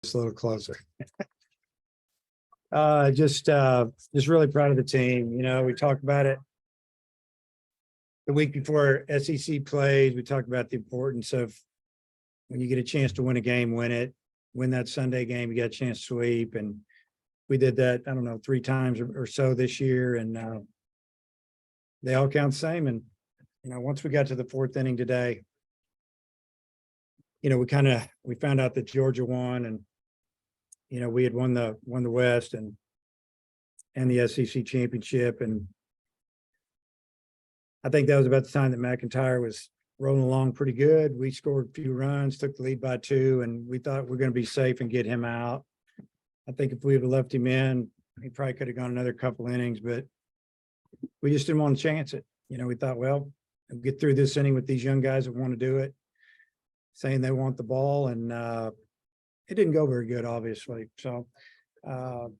Just a little closer. Just really proud of the team. You know, we talked about it the week before SEC plays. We talked about the importance of when you get a chance to win a game, win it. Win that Sunday game, you got a chance to sweep. And we did that, I don't know, 3 times or so this year. And they all count the same. And, you know, once we got to the 4th inning today, you know, we found out that Georgia won, and, you know, we had won the West and the SEC championship. And I think that was about the time that McIntyre was rolling along pretty good. We scored a few runs, took the lead by 2, and we thought we're going to be safe and get him out. I think if we had left him in, he probably could have gone another couple innings, but we just didn't want to chance it. You know, we thought, well, we'll get through this inning with these young guys that want to do it, saying they want the ball, and it didn't go very good, obviously. So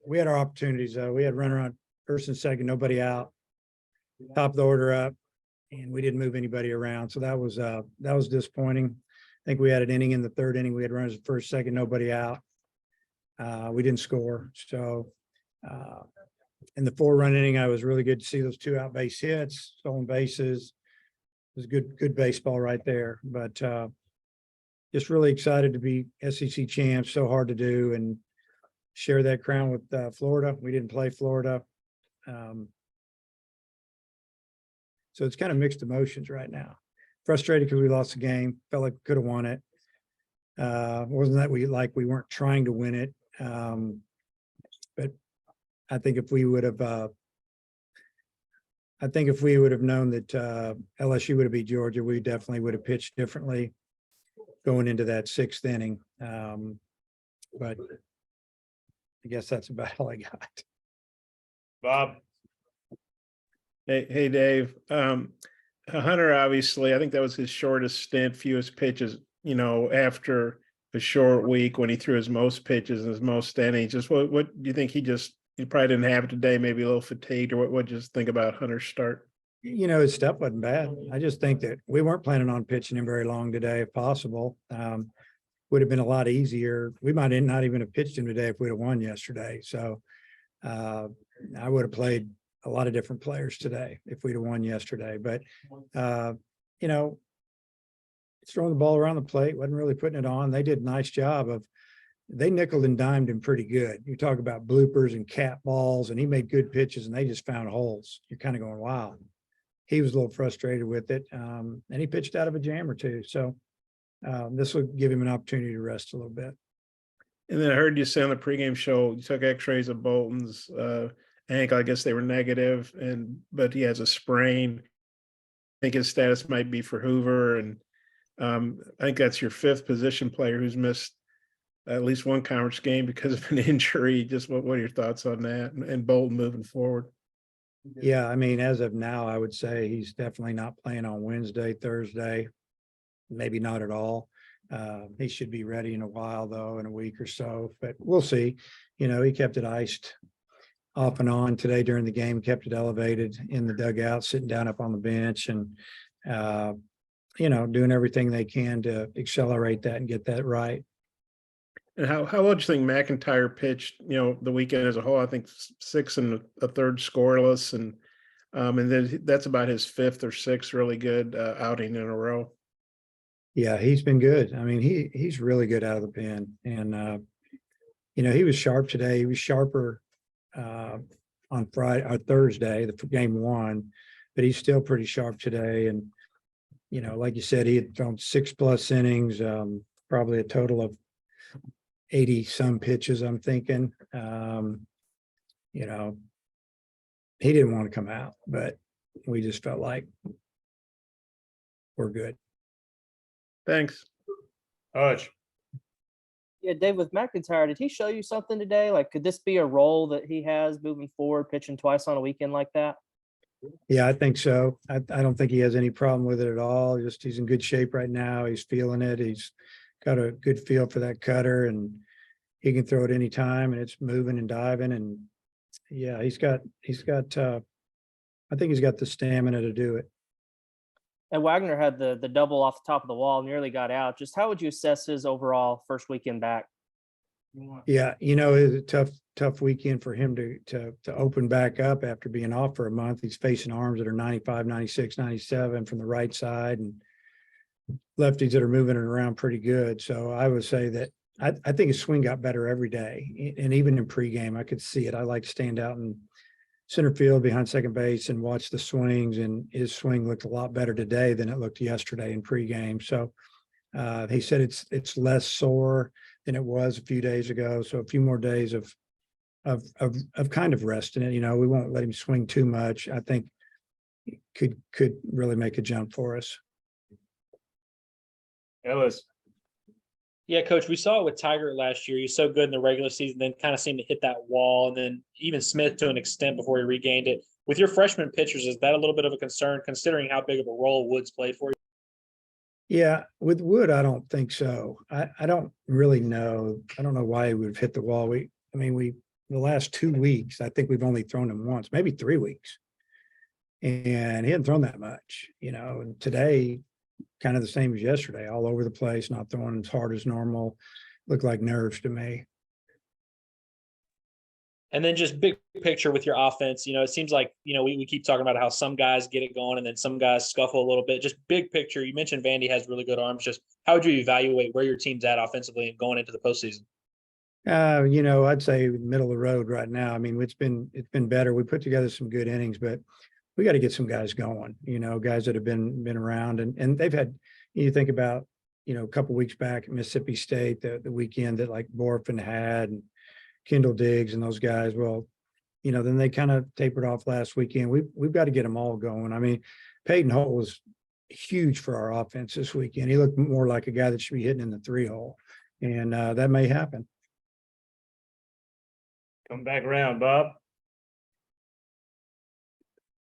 we had our opportunities, though. We had runner on first and second, nobody out, top of the order up, and we didn't move anybody around. So that was disappointing. I think we had an inning in the 3rd inning. We had runners at first, second, nobody out. We didn't score. So in the 4-run inning, I was really good to see those 2 out base hits, stolen bases. It was good baseball right there. But just really excited to be SEC champs. So hard to do and share that crown with Florida. We didn't play Florida. So it's kind of mixed emotions right now. Frustrated because we lost the game. Felt like we could have won it. Wasn't that we weren't trying to win it. But I think if we would have known that LSU would have beat Georgia, we definitely would have pitched differently going into that 6th inning. But I guess that's about all I got. Bob. Hey, Dave. Hunter, obviously, I think that was his shortest stint, fewest pitches, you know, after a short week when he threw his most pitches and his most innings. Just what do you think he probably didn't have it today, maybe a little fatigued, or what just think about Hunter's start? You know, his stuff wasn't bad. I just think that we weren't planning on pitching him very long today, if possible. Would have been a lot easier. We might not even have pitched him today if we'd have won yesterday. So I would have played a lot of different players today if we'd have won yesterday. But you know, throwing the ball around the plate, wasn't really putting it on. They did a nice job they nickeled and dimed him pretty good. You talk about bloopers and cat balls, and he made good pitches, and they just found holes. You're kind of going, wow. He was a little frustrated with it, and he pitched out of a jam or 2. So this will give him an opportunity to rest a little bit. And then I heard you say on the pregame show you took X-rays of Bolton's ankle. I guess they were negative, but he has a sprain. I think his status might be for Hoover, and I think that's your 5th position player who's missed at least one conference game because of an injury. Just what are your thoughts on that and Bolton moving forward? Yeah, I mean, as of now, I would say he's definitely not playing on Wednesday, Thursday, maybe not at all. He should be ready in a while, though, in a week or so, but we'll see. You know, he kept it iced off and on today during the game, kept it elevated in the dugout, sitting down up on the bench, and, you know, doing everything they can to accelerate that and get that right. And how well do you think McIntyre pitched, you know, the weekend as a whole? I think 6 1/3 scoreless, and then that's about his 5th or 6th really good outing in a row. Yeah, he's been good. I mean, he's really good out of the pen, and you know, he was sharp today. He was sharper on Friday or Thursday, the game 1, but he's still pretty sharp today. And you know, like you said, he had thrown 6+ innings, probably a total of 80 some pitches, I'm thinking. You know, he didn't want to come out, but we just felt like we're good. Thanks. Hutch. Yeah, Dave, with McIntyre, did he show you something today? Like, could this be a role that he has moving forward, pitching twice on a weekend like that? Yeah, I think so. I don't think he has any problem with it at all. Just he's in good shape right now. He's feeling it. He's got a good feel for that cutter, and he can throw it any time, and it's moving and diving. And yeah, I think he's got the stamina to do it. And Wagner had the double off the top of the wall, nearly got out. Just how would you assess his overall first weekend back? Yeah, you know, it was a tough weekend for him to open back up after being off for a month. He's facing arms that are 95, 96, 97 from the right side and lefties that are moving it around pretty good. So I would say that I think his swing got better every day. And even in pregame, I could see it. I like to stand out in center field behind second base and watch the swings. And his swing looked a lot better today than it looked yesterday in pregame. So he said it's less sore than it was a few days ago. So a few more days of kind of resting it. You know, we won't let him swing too much. I think could really make a jump for us. Ellis. Yeah, coach, we saw it with Tiger last year. He's so good in the regular season, then kind of seemed to hit that wall, and then even Smith to an extent before he regained it. With your freshman pitchers, is that a little bit of a concern considering how big of a role Woods played for you? Yeah, with Wood, I don't think so. I don't really know. I don't know why he would have hit the wall. The last 2 weeks, I think we've only thrown him once, maybe 3 weeks. And he hadn't thrown that much, you know, and today, kind of the same as yesterday, all over the place, not throwing as hard as normal, looked like nerves to me. And then just big picture with your offense, you know, it seems like, you know, we keep talking about how some guys get it going and then some guys scuffle a little bit. Just big picture, you mentioned Vandy has really good arms. Just how would you evaluate where your team's at offensively and going into the postseason? You know, I'd say middle of the road right now. I mean, it's been better. We put together some good innings, but we got to get some guys going, you know, guys that have been around and they've had, you think about, you know, a couple weeks back at Mississippi State, the weekend that like Borfin had and Kendall Diggs and those guys. Well, you know, then they kind of tapered off last weekend. We've got to get them all going. I mean, Peyton Holt was huge for our offense this weekend. He looked more like a guy that should be hitting in the 3-hole, and that may happen. Come back around, Bob.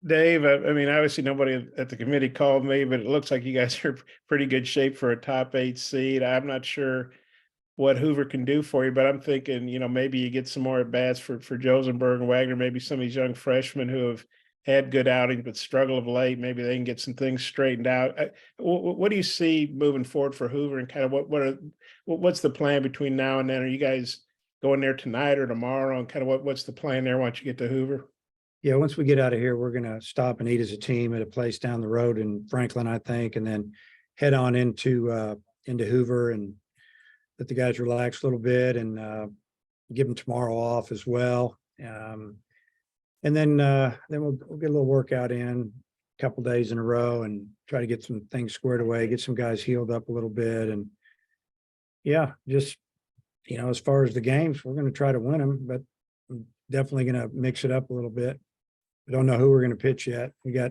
Dave, I mean, obviously nobody at the committee called me, but it looks like you guys are pretty good shape for a top 8 seed. I'm not sure what Hoover can do for you, but I'm thinking, you know, maybe you get some more at bats for Josenberg and Wagner, maybe some of these young freshmen who have had good outings but struggle of late. Maybe they can get some things straightened out. What do you see moving forward for Hoover, and kind of what's the plan between now and then? Are you guys going there tonight or tomorrow, and kind of what's the plan there once you get to Hoover? Yeah, once we get out of here, we're going to stop and eat as a team at a place down the road in Franklin, I think, and then head on into Hoover and let the guys relax a little bit and give them tomorrow off as well. And then we'll get a little workout in a couple days in a row and try to get some things squared away, get some guys healed up a little bit. And yeah, just, you know, as far as the games, we're going to try to win them, but I'm definitely going to mix it up a little bit. We don't know who we're going to pitch yet. We got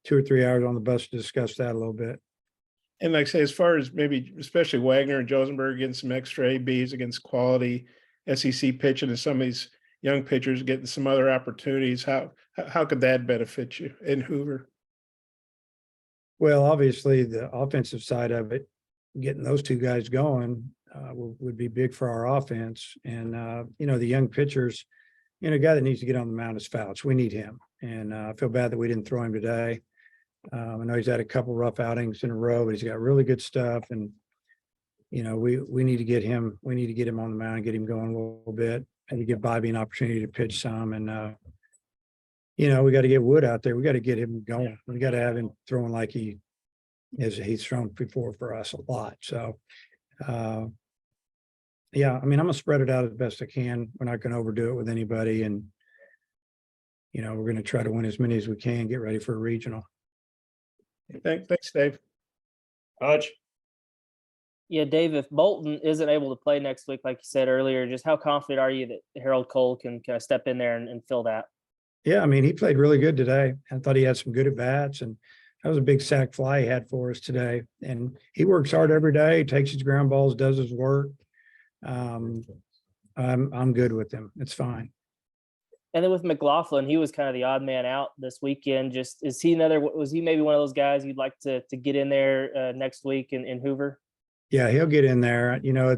2 or 3 hours on the bus to discuss that a little bit. And like I say, as far as maybe especially Wagner and Josenberg getting some extra ABs against quality SEC pitching and some of these young pitchers getting some other opportunities, how could that benefit you in Hoover? Well, obviously the offensive side of it, getting those 2 guys going would be big for our offense. And, you know, the young pitchers, you know, a guy that needs to get on the mound is Fouch. We need him. And I feel bad that we didn't throw him today. I know he's had a couple rough outings in a row, but he's got really good stuff. And, you know, we need to get him. We need to get him on the mound and get him going a little bit and to give Bobby an opportunity to pitch some. And, you know, we got to get Wood out there. We got to get him going. We got to have him throwing like he's thrown before for us a lot. So, yeah, I mean, I'm gonna spread it out as best I can. We're not gonna overdo it with anybody. And, you know, we're gonna try to win as many as we can, get ready for a regional. Thanks, Dave. Hutch. Yeah, Dave, if Bolton isn't able to play next week, like you said earlier, just how confident are you that Harold Cole can kind of step in there and fill that? Yeah, I mean, he played really good today. I thought he had some good at bats, and that was a big sack fly he had for us today. And he works hard every day, takes his ground balls, does his work. I'm good with him. It's fine. And then with McLaughlin, he was kind of the odd man out this weekend. Just was he maybe one of those guys you'd like to get in there next week in Hoover? Yeah, he'll get in there. You know,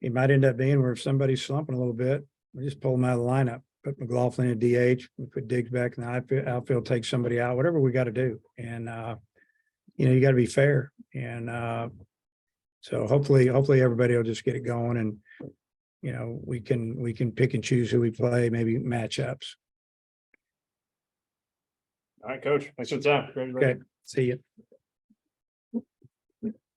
it might end up being where if somebody's slumping a little bit, we just pull him out of the lineup, put McLaughlin in DH, we put Diggs back in the outfield, take somebody out, whatever we got to do. And, you know, you got to be fair. And so hopefully everybody will just get it going. And you know, we can pick and choose who we play, maybe matchups. All right, coach. Thanks for the time. Okay, see you.